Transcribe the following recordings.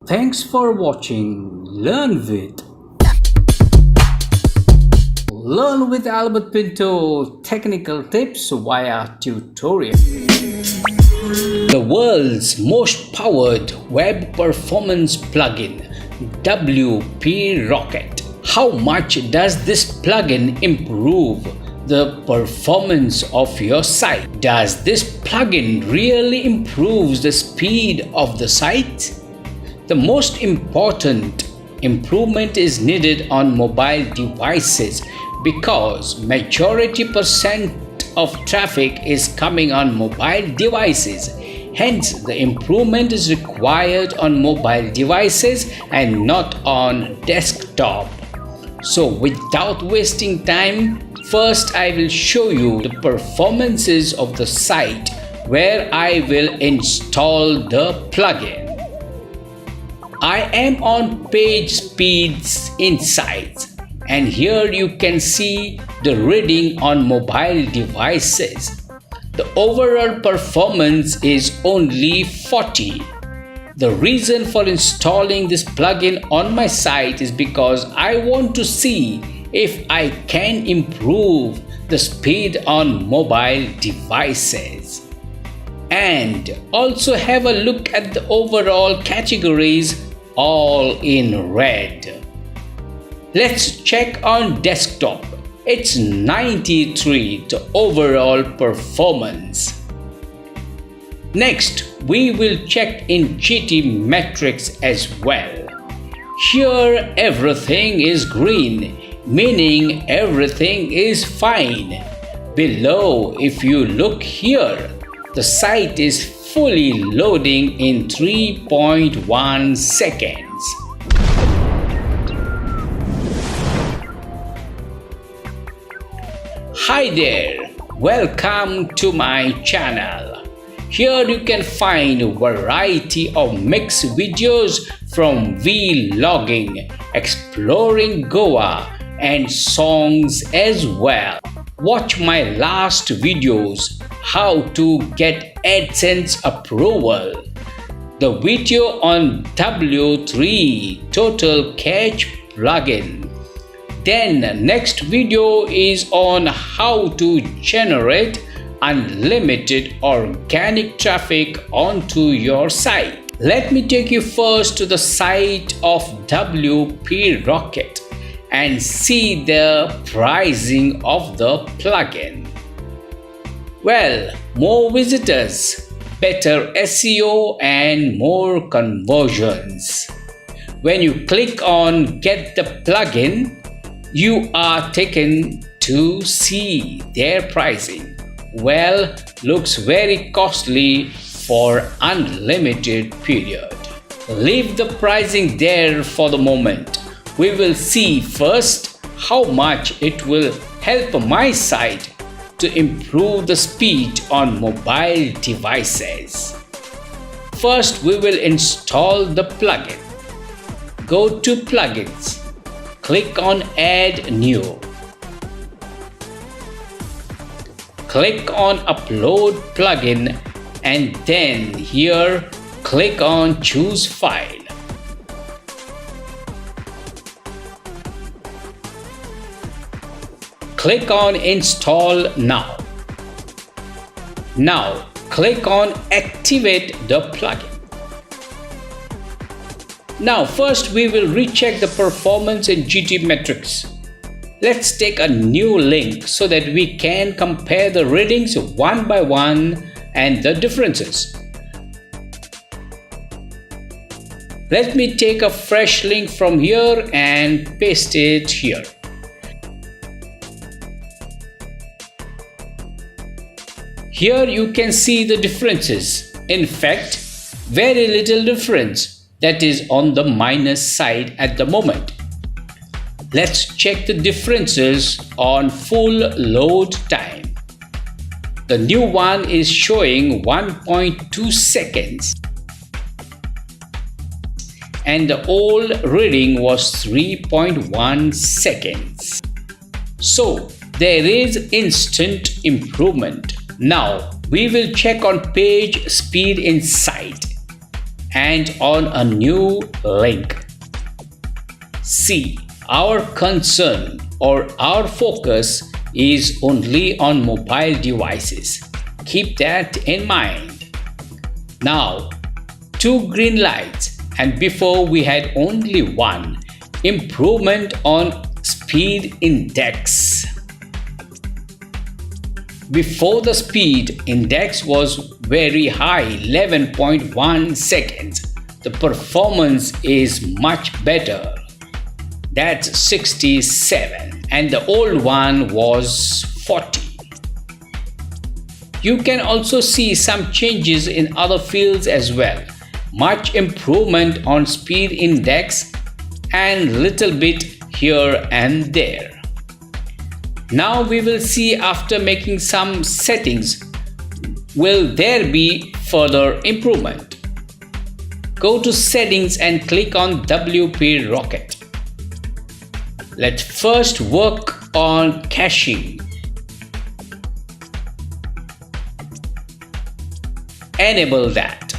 Thanks for watching Learn with Albert Pinto technical tips via tutorial. The world's most powered web performance plugin, WP Rocket. How much does this plugin improve the performance of your site? Does this plugin really improve the speed of the site? The most important improvement is needed on mobile devices because majority percent of traffic is coming on mobile devices. Hence, the improvement is required on mobile devices and not on desktop. So without wasting time, first I will show you the performances of the site where I will install the plugin. I am on page speeds insights, and here you can see the reading on mobile devices. The overall performance is only 40. The reason for installing this plugin on my site is because I want to see if I can improve the speed on mobile devices. And also have a look at the overall categories, all in red. Let's check on desktop. It's 93, the overall performance. Next, we will check in GT metrics as well. Here everything is green, meaning everything is fine. Below, if you look here, the site is fully loading in 3.1 seconds. Hi there, welcome to my channel. Here you can find a variety of mixed videos from vlogging, exploring Goa and songs as well. Watch my last videos, how to get AdSense approval, the video on W3 Total Cache plugin. Then next video is on how to generate unlimited organic traffic onto your site. Let me take you first to the site of WP Rocket and see the pricing of the plugin. Well, more visitors, better SEO and more conversions. When you click on Get the Plugin, you are taken to see their pricing. Well, looks very costly for unlimited period. Leave the pricing there for the moment. We will see first how much it will help my site to improve the speed on mobile devices. First, we will install the plugin. Go to Plugins. Click on Add New. Click on Upload Plugin and then here click on Choose File. Click on Install Now. Now click on Activate the plugin. Now first we will recheck the performance in GT metrics. Let's take a new link so that we can compare the readings one by one and the differences. Let me take a fresh link from here and paste it here. Here you can see the differences. In fact, very little difference, that is on the minus side at the moment. Let's check the differences on full load time. The new one is showing 1.2 seconds and the old reading was 3.1 seconds. So there is instant improvement. Now we will check on page speed insight and on a new link. See, our concern or our focus is only on mobile devices. Keep that in mind. Now, 2 green lights, and before we had only one. Improvement on speed index. Before, the speed index was very high, 11.1 seconds. The performance is much better. That's 67, and the old one was 40. You can also see some changes in other fields as well. Much improvement on speed index and little bit here and there. Now we will see, after making some settings, will there be further improvement. Go to settings and click on WP Rocket. Let's first work on caching. Enable that.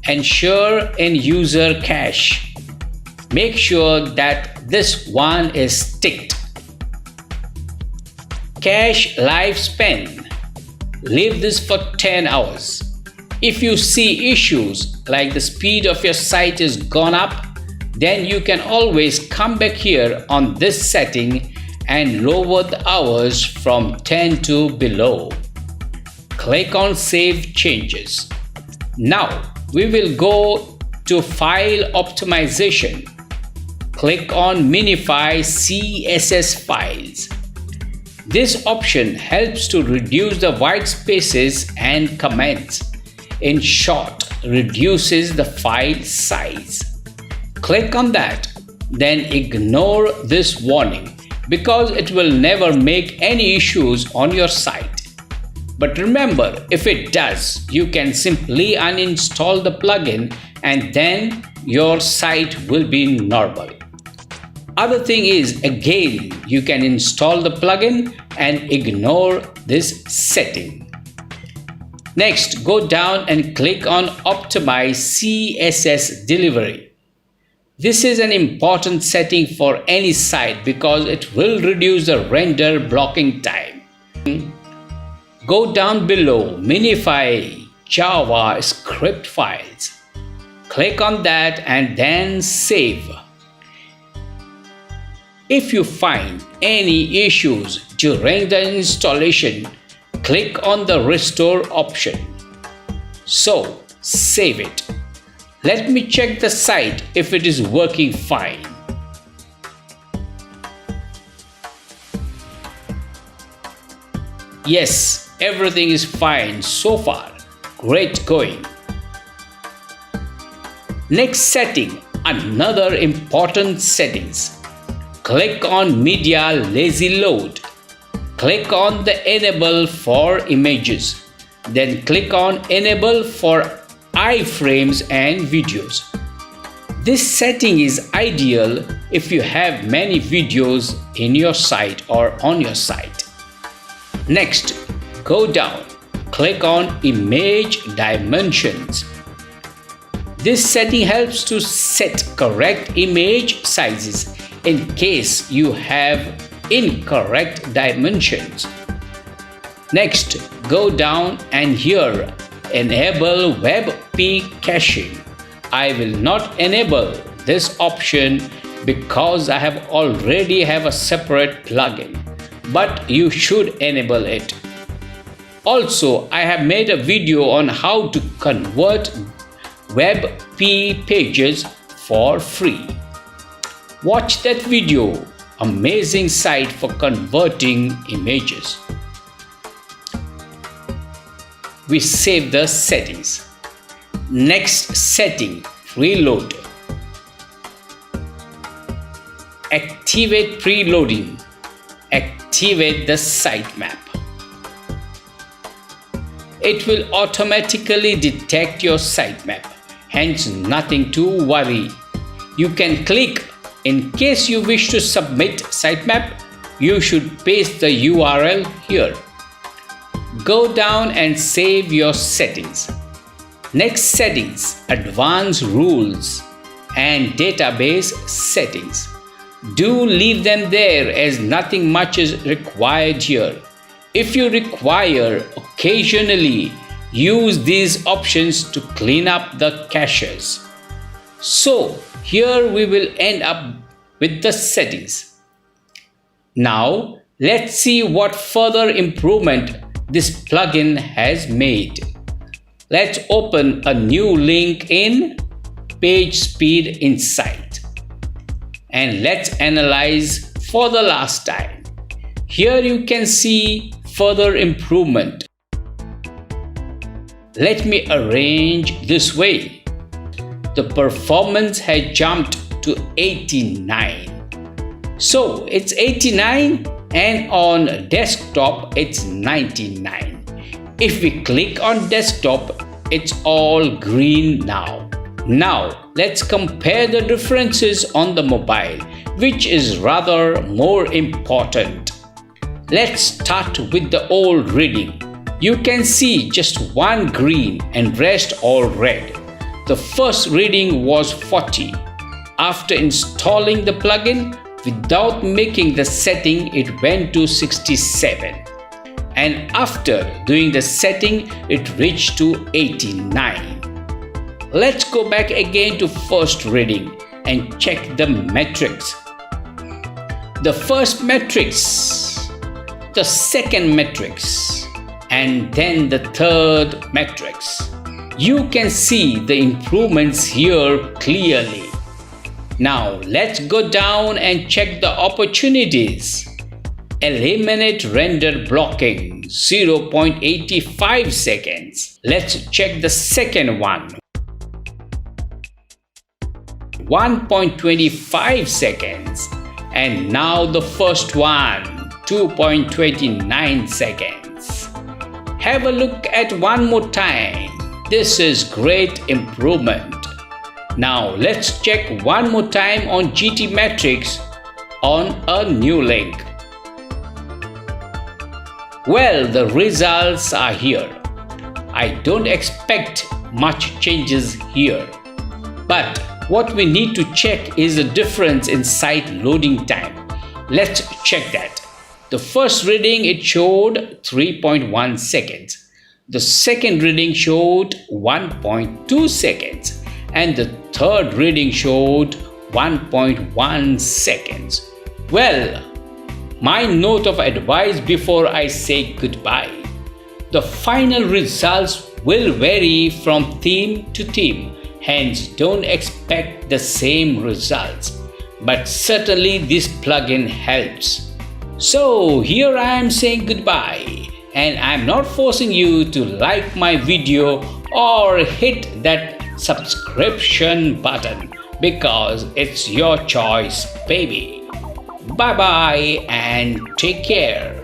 Ensure in user cache. Make sure that this one is ticked. Cache lifespan. Leave this for 10 hours. If you see issues like the speed of your site is gone up, then you can always come back here on this setting and lower the hours from 10 to below. Click on Save Changes. Now we will go to File Optimization. Click on Minify CSS files. This option helps to reduce the white spaces and comments. In short, reduces the file size. Click on that, then ignore this warning because it will never make any issues on your site. But remember, if it does, you can simply uninstall the plugin and then your site will be normal. Other thing is, again, you can install the plugin and ignore this setting. Next, go down and click on Optimize CSS Delivery. This is an important setting for any site because it will reduce the render blocking time. Go down below, Minify JavaScript files. Click on that and then save. If you find any issues during the installation, click on the restore option. So, save it. Let me check the site if it is working fine. Yes, everything is fine so far. Great going. Next setting, another important settings. Click on Media Lazy Load. Click on the Enable for Images. Then click on Enable for iframes and videos. This setting is ideal if you have many videos in your site or on your site. Next, go down, click on Image Dimensions. This setting helps to set correct image sizes in case you have incorrect dimensions. Next, go down and here enable WebP caching. I will not enable this option because I already have a separate plugin, but you should enable it. Also, I have made a video on how to convert WebP pages for free. Watch that video. Amazing site for converting images. We save the settings. Next setting, preload. Activate preloading. Activate the sitemap. It will automatically detect your sitemap, hence nothing to worry. You can click. In case you wish to submit sitemap, you should paste the URL here. Go down and save your settings. Next, settings, advanced rules and database settings. Do leave them there as nothing much is required here. If you require, occasionally use these options to clean up the caches. So here we will end up with the settings. Now let's see what further improvement this plugin has made. Let's open a new link in Page Speed Insight and let's analyze for the last time. Here you can see further improvement. Let me arrange this way. The performance has jumped to 89. So it's 89 and on desktop it's 99. If we click on desktop, it's all green now. Now let's compare the differences on the mobile, which is rather more important. Let's start with the old reading. You can see just one green and rest all red. The first reading was 40. After installing the plugin, without making the setting, it went to 67. And after doing the setting, it reached to 89. Let's go back again to first reading and check the metrics. The first metrics, the second metrics, and then the third metrics. You can see the improvements here clearly. Now let's go down and check the opportunities. Eliminate render blocking, 0.85 seconds. Let's check the second one. 1.25 seconds. And now the first one, 2.29 seconds. Have a look at one more time. This is great improvement. Now let's check one more time on GT metrics on a new link. Well, the results are here. I don't expect much changes here. But what we need to check is the difference in site loading time. Let's check that. The first reading, it showed 3.1 seconds. The second reading showed 1.2 seconds. And the third reading showed 1.1 seconds. Well, my note of advice before I say goodbye. The final results will vary from theme to theme, hence don't expect the same results. But certainly this plugin helps. So here I am saying goodbye, and I'm not forcing you to like my video or hit that subscription button because it's your choice, baby. Bye bye and take care.